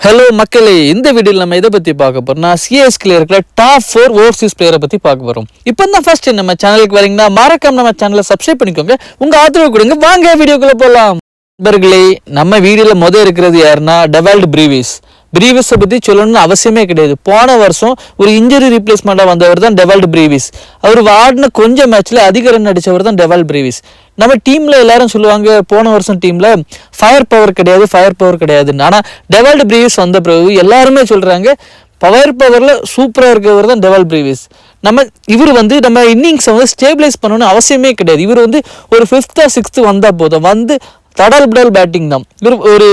Hello மக்களே, இந்த வீடியோவில் நம்ம இதை பற்றி பார்க்க போறோம்னா சிஎஸ்கேல இருக்கிற டாப் 4 ஓவர்சீஸ் பிளேயரை பற்றி பார்க்க போறோம். இப்போ தான் ஃபர்ஸ்ட் நம்ம சேனலுக்கு வரீங்கன்னா மறக்காம நம்ம சேனலை சப்ஸ்கிரைப் பண்ணிக்கோங்க, உங்க ஆதரவு கொடுங்க. வாங்க வீடியோக்குள்ள போகலாம். நண்பர்களே, நம்ம வீடியோவில் முதல் இருக்கிறது யாருன்னா டெவால்ட் பிரீவிஸ். பிரீவிஸை பற்றி சொல்லணும்னு அவசியமே கிடையாது. போன வருஷம் ஒரு இன்ஜுரி ரீப்ளேஸ்மெண்ட்டாக வந்தவர் தான் டெவால்ட் பிரீவிஸ். அவர் ஆடின கொஞ்சம் மேட்ச்ல அதிக ரன் அடித்தவர் தான் டெவால்ட் பிரீவிஸ். நம்ம டீமில் எல்லாரும் சொல்லுவாங்க போன வருஷம் டீமில் ஃபயர் பவர் கிடையாதுன்னு. ஆனால் டெவால்ட் பிரீவிஸ் வந்த பிறகு எல்லாருமே சொல்கிறாங்க பவர் பவரில் சூப்பராக இருக்கிறவர் தான் டெவால்ட் பிரீவிஸ். இவர் நம்ம இன்னிங்ஸை ஸ்டேபிளைஸ் பண்ணணும்னு அவசியமே கிடையாது. இவர் ஒரு 5th or 6th வந்தால் போதும், தடால் பிடால் பேட்டிங் தான். இவர் ஒரு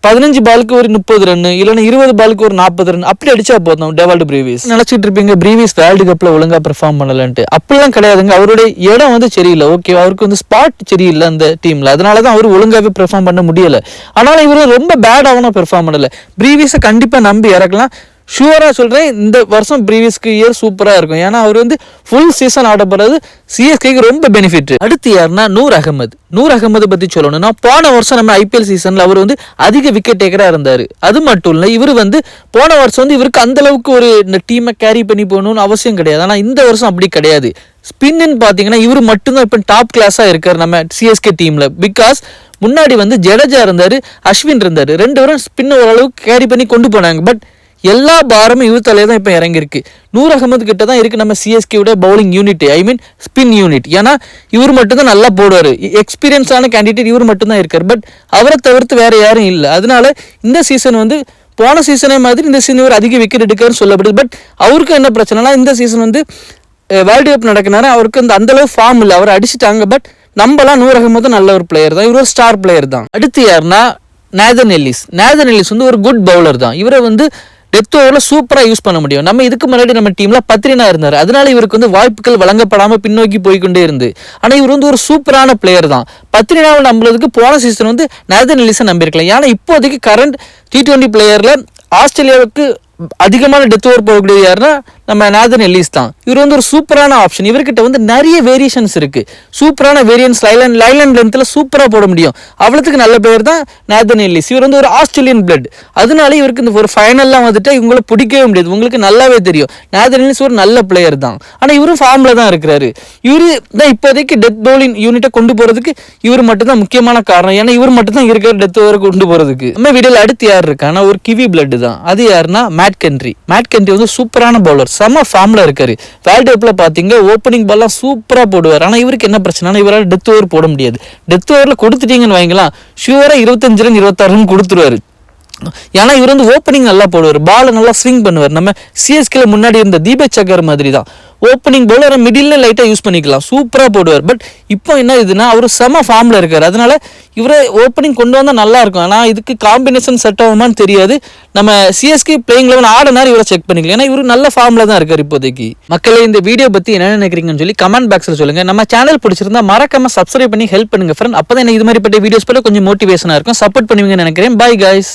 15 பாலுக்கு ஒரு 30 ரன், இல்லைன்னா 20 பாலுக்கு ஒரு 40 ரன் அப்படி அடிச்சா போதும். டெவால்ட் பிரீவிஸ் நினைச்சிட்டு இருப்பீங்க பிரீவிஸ் வேர்ல்டு கப்ல ஒழுங்கா பெர்ஃபார்ம் பண்ணலன்ட்டு. அப்படிலாம் கிடையாதுங்க. அவருடைய இடம் சரியில்லை. ஓகே, அவருக்கு ஸ்பாட் சரியில்லை அந்த டீம்ல, அதனாலதான் அவர் ஒழுங்காவே பெர்ஃபார்ம் பண்ண முடியல. ஆனாலும் இவரு ரொம்ப பேடாகவும் பெர்ஃபார்ம் பண்ணல. பிரீவிஸை கண்டிப்பா நம்பி இறக்கலாம். ஷூரா சொல்றேன், இந்த வருஷம் ப்ரீவியஸ்க்கு இயர் சூப்பரா இருக்கும். ஏன்னா அவர் ஃபுல் சீசன் ஆட போறது சிஎஸ்கேக்கு ரொம்ப பெனிஃபிட். அடுத்து யாருன்னா நூர் அகமது பத்தி சொல்லணும்னா போன வருஷம் நம்ம ஐபிஎல் சீசன்ல அவர் அதிக விக்கெட் டேக்கரா இருந்தாரு. அது மட்டும் இல்ல, இவர் போன வருஷம் இவருக்கு அந்த அளவுக்கு ஒரு இந்த டீமை கேரி பண்ணி போகணும்னு அவசியம் கிடையாது. ஆனா இந்த வருஷம் அப்படி கிடையாது. ஸ்பின்னு பாத்தீங்கன்னா இவர் மட்டும்தான் இப்ப டாப் கிளாஸா இருக்காரு நம்ம சிஎஸ்கே டீம்ல. பிகாஸ் முன்னாடி ஜடேஜா இருந்தாரு, அஸ்வின் இருந்தாரு, 2 பேரும் ஸ்பின் ஓரளவுக்கு கேரி பண்ணி கொண்டு போனாங்க. பட் எல்லா பாரமும் இவர் தலையே தான் இப்போ இறங்கியிருக்கு. நூர் அகமது கிட்ட தான் இருக்கு நம்ம சிஎஸ்கேவோட பவுலிங் யூனிட், ஸ்பின் யூனிட். ஏன்னா இவர் மட்டும் தான் நல்லா போடுவார். எக்ஸ்பீரியன்ஸான கேண்டிடேட் இவர் மட்டும் தான் இருக்கார். பட் அவரை தவிர்த்து வேற யாரும் இல்லை. அதனால இந்த சீசன் போன சீசனே மாதிரி இந்த சீசன் இவர் அதிக விக்கெட் எடுக்காருன்னு சொல்லப்படுது. பட் அவருக்கு என்ன பிரச்சனைனா இந்த சீசன் வேர்ல்டு கப் நடக்கினாரு, அவருக்கு அந்த அளவு ஃபார்ம் இல்லை. அவர் அடிச்சுட்டாங்க. பட் நம்மளாம் நூர் அகமது நல்ல ஒரு பிளேயர் தான், இவர் ஒரு ஸ்டார் பிளேயர் தான். அடுத்து யாருன்னா நேதன் எல்லிஸ் ஒரு குட் பவுலர் தான். இவரை டெத் ஓவரில் சூப்பராக யூஸ் பண்ண முடியும். நம்ம இதுக்கு முன்னாடி நம்ம டீம்ல பத்ரினா இருந்தார், அதனால இவருக்கு வாய்ப்புகள் வழங்கப்படாமல் பின்னோக்கி போய்கொண்டே இருந்து. ஆனால் இவர் ஒரு சூப்பரான பிளேயர் தான். பத்ரினாவை நம்புறதுக்கு போன சீசன் நேதன் எல்லிஸை நம்பியிருக்கலாம். ஏன்னா இப்போதைக்கு கரண்ட் T20 பிளேயர்ல ஆஸ்திரேலியாவுக்கு அதிகமான டெத் ஓவர் போகக்கூடிய யாருன்னா நம்ம நேதன் எல்லிஸ் தான். இவர் ஒரு சூப்பரான ஆப்ஷன். இவர்கிட்ட நிறைய வேரியேஷன்ஸ் இருக்கு. சூப்பரான வேரியன்ஸ் லைலண்ட் லென்த்ல சூப்பரா போட முடியும். அவ்வளவுக்கு நல்ல பிளேயர் தான் நேதன் எல்லிஸ். இவர் ஒரு ஆஸ்திரேலியன் பிளட். அதனால இவருக்கு ஒரு ஃபைனல்லாம் இவங்களை பிடிக்கவே முடியாது. உங்களுக்கு நல்லாவே தெரியும் நேதன் எல்லிஸ் ஒரு நல்ல பிளேயர் தான். ஆனா இவரும் ஃபார்ம்ல தான் இருக்கிறாரு. இவரு தான் இப்போதைக்கு டெத் பவுலிங் யூனிட்டை கொண்டு போறதுக்கு இவர் மட்டும் தான் முக்கியமான காரணம். ஏன்னா இவர் மட்டும் தான் இருக்கிற டெத் ஓவர் கொண்டு போறதுக்கு. நம்ம வீடியோல அடுத்து யார் இருக்கானா ஒரு கிவி பிளட் தான். அது யாருன்னா மேட் கென்ட்ரி சூப்பரான பவுலர், செம ஃபார்ம்ல இருக்காரு. வேர்ல்டு கப்ல பாத்தீங்க ஓப்பனிங் பால்லாம் சூப்பரா போடுவார். ஆனா இவருக்கு என்ன பிரச்சனை, இவரால் டெத் ஓவர் போட முடியாது. டெத் ஓவர்ல கொடுத்துட்டீங்கன்னு வைங்களா, ஷூரா 25 ரன் 26 ரன் கொடுத்துருவாரு. ஏன்னா இவர் ஓப்பனிங் நல்லா போடுவார், பால் நல்லா ஸ்விங் பண்ணுவார். நம்ம சிஎஸ்கேல முன்னாடி இருந்த தீபக் சகர் மாதிரி தான். ஓப்பனிங் பவுலரை மிடில் லைட்டா யூஸ் பண்ணிக்கலாம், சூப்பரா போடுவார். பட் இப்போ என்ன இதுன்னா அவர் செம ஃபார்ம்ல இருக்காரு. அதனால இவரை ஓப்பனிங் கொண்டு வந்தா நல்லா இருக்கும். ஆனா இதுக்கு காம்பினேஷன் செட் ஆகுமான்னு தெரியாது. நம்ம சிஎஸ்கே பிளேயிங் 11 ஆடினார் இவரை செக் பண்ணிக்கலாம். ஏன்னா இவரு நல்ல ஃபார்ம்ல தான் இருக்காரு இப்போதைக்கு. மக்களே, இந்த வீடியோ பத்தி என்ன நினைக்கிறீங்கன்னு சொல்லி கமெண்ட் பாக்ஸ்ல சொல்லுங்க. நம்ம சேனல் பிடிச்சிருந்தா மறக்காம சப்ஸ்கிரைப் பண்ணி ஹெல்ப் பண்ணுங்க ஃப்ரெண்ட். அப்பதான் எனக்கு இது மாதிரி பட்ட வீடியோஸ் போல கொஞ்சம் மோட்டிவேஷனா இருக்கும். சப்போர்ட் பண்ணுவீங்கன்னு நினைக்கிறேன். Bye guys.